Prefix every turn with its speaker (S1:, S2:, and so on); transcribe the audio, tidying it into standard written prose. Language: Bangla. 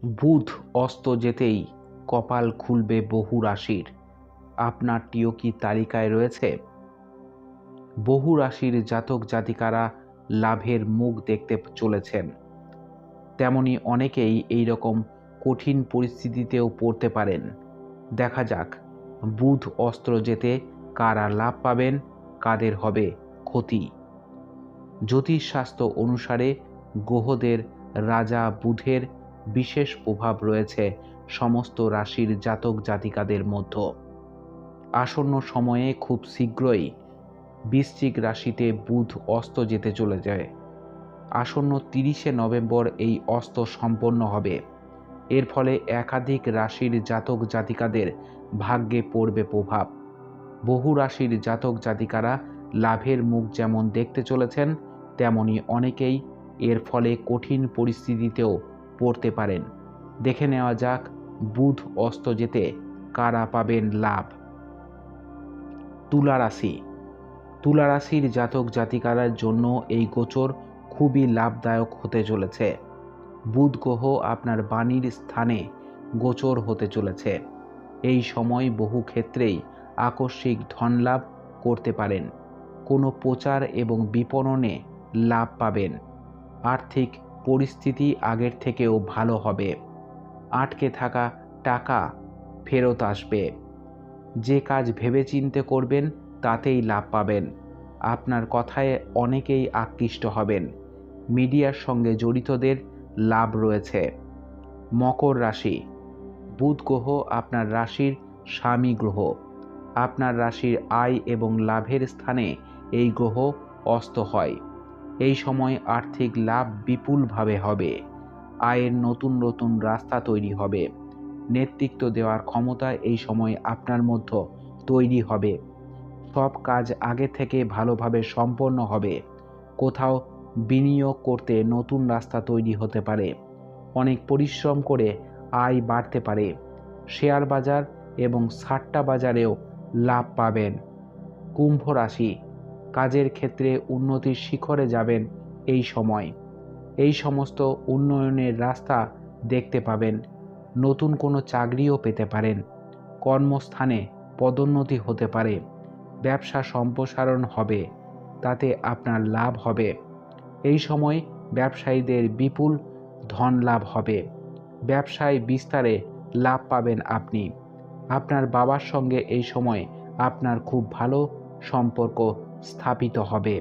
S1: বুধ অস্ত যেতেই কপাল খুলবে বহু রাশির। আপনারটিও কি তালিকায় রয়েছে? বহু রাশির জাতক জাতিকারা লাভের মুখ দেখতে চলেছেন। তেমনি অনেকেই এই রকম কঠিন পরিস্থিতিতেও পড়তে পারেন। দেখা যাক বুধ অস্ত্র যেতে কারা লাভ পাবেন, কাদের হবে ক্ষতি। জ্যোতিষশাস্ত্র অনুসারে গ্রহদের রাজা বুধের বিশেষ প্রভাব রয়েছে সমস্ত রাশির জাতক জাতিকাদের মধ্যে। আসন্ন সময়ে খুব শীঘ্রই বৃশ্চিক রাশিতে বুধ অস্ত যেতে চলে যায়। আসন্ন 30শে নভেম্বর এই অস্ত সম্পন্ন হবে। এর ফলে একাধিক রাশির জাতক জাতিকাদের ভাগ্যে পড়বে প্রভাব। বহু রাশির জাতক জাতিকারা লাভের মুখ যেমন দেখতে চলেছেন, তেমনি অনেকেই এর ফলে কঠিন পরিস্থিতিতেও পড়তে পারেন। দেখে নেওয়া যাক বুধ অস্ত যেতে কারা পাবেন লাভ। তুলা রাশি। তুলা রাশির জাতক জাতিকারার জন্য এই গোচর খুবই লাভদায়ক হতে চলেছে। বুধ গ্রহ আপনার বাণীর স্থানে গোচর হতে চলেছে। এই সময় বহু ক্ষেত্রেই আকস্মিক ধনলাভ করতে পারেন। কোনো প্রচার এবং বিপণনে লাভ পাবেন। আর্থিক পরিস্থিতি আগের থেকেও ভালো হবে। আটকে থাকা টাকা ফেরত আসবে। যে কাজ ভেবেচিন্তে করবেন তাতেই লাভ পাবেন। আপনার কথায় অনেকেই আকৃষ্ট হবেন। মিডিয়ার সঙ্গে জড়িতদের লাভ রয়েছে। মকর রাশি। বুধ গ্রহ আপনার রাশির স্বামী গ্রহ। আপনার রাশির আয় এবং লাভের স্থানে এই গ্রহ অস্ত হয়। এই সময় আর্থিক লাভ বিপুলভাবে হবে। আয়ের নতুন নতুন রাস্তা তৈরি হবে। নেতৃত্ব দেওয়ার ক্ষমতা এই সময় আপনার মধ্যে তৈরি হবে। সব কাজ আগে থেকে ভালোভাবে সম্পন্ন হবে। কোথাও বিনিয়োগ করতে নতুন রাস্তা তৈরি হতে পারে। অনেক পরিশ্রম করে আয় বাড়তে পারে। শেয়ার বাজার এবং সাট্টা বাজারেও লাভ পাবেন। কুম্ভ রাশি। কাজের ক্ষেত্রে উন্নতির শিখরে যাবেন এই সময়। এই সমস্ত উন্নয়নের রাস্তা দেখতে পাবেন। নতুন কোনো চাকরিও পেতে পারেন। কর্মস্থানে পদোন্নতি হতে পারে। ব্যবসা সম্প্রসারণ হবে, তাতে আপনার লাভ হবে। এই সময় ব্যবসায়ীদের বিপুল ধন লাভ হবে। ব্যবসায় বিস্তারে লাভ পাবেন আপনি। আপনার বাবার সঙ্গে এই সময় আপনার খুব ভালো সম্পর্ক স্থাপিত হবে।